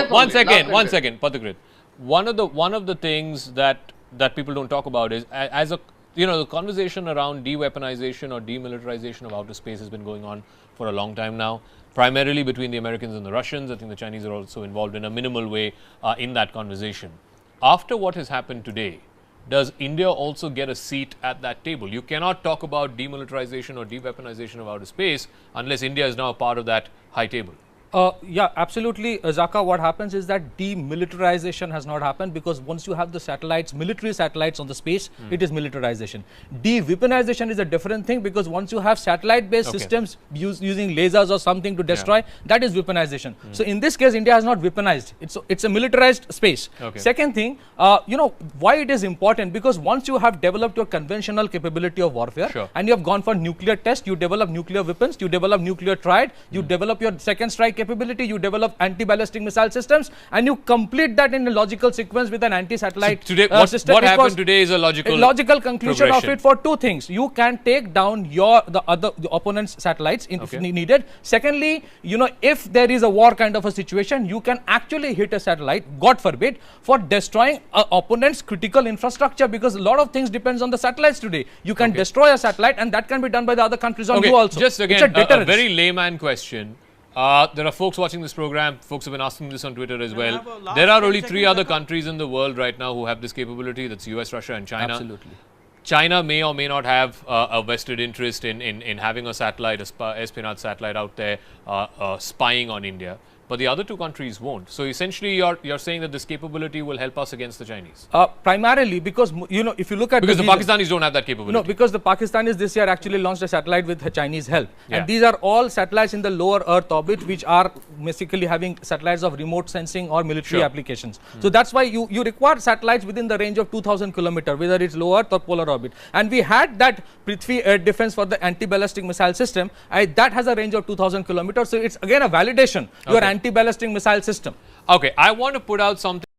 one second, Pathikrit. One of the things that people don't talk about is as a the conversation around de-weaponization or demilitarization of outer space has been going on for a long time now, primarily between the Americans and the Russians. I think the Chinese are also involved in a minimal way in that conversation. After what has happened today, does India also get a seat at that table? You cannot talk about demilitarization or de-weaponization of outer space unless India is now a part of that high table. Yeah, absolutely, Zaka. What happens is that demilitarization has not happened, because once you have the satellites, military satellites on the space, it is militarization. De-weaponization is a different thing, because once you have satellite-based systems using lasers or something to destroy, that is weaponization. So in this case, India has not weaponized. It's a militarized space. Second thing, why it is important, because once you have developed your conventional capability of warfare and you have gone for nuclear test, you develop nuclear weapons, you develop nuclear triad, you develop your second strike capability, you develop anti-ballistic missile systems, and you complete that in a logical sequence with an anti-satellite system. What happened today is a logical conclusion of it for two things. You can take down the opponent's satellites if needed. Secondly, if there is a war kind of a situation, you can actually hit a satellite, God forbid, for destroying opponent's critical infrastructure, because a lot of things depends on the satellites today. You can destroy a satellite, and that can be done by the other countries on you also. Just again, a very layman question. There are folks watching this program, folks have been asking this on Twitter as well. There are only 3 other countries in the world right now who have this capability. That's US, Russia and China. Absolutely. China may or may not have a vested interest in having a satellite, espionage satellite out there spying on India. But the other 2 countries won't. So essentially, you're saying that this capability will help us against the Chinese. Primarily because if you look at the Pakistanis don't have that capability. No, because the Pakistanis this year actually launched a satellite with Chinese help, and these are all satellites in the lower Earth orbit, which are basically having satellites of remote sensing or military applications. So that's why you require satellites within the range of 2,000 kilometers, whether it's low Earth or polar orbit. And we had that Prithvi air defense for the anti-ballistic missile system. That has a range of 2,000 kilometers. So it's again a validation. Your anti-ballistic missile system. Okay, I want to put out something.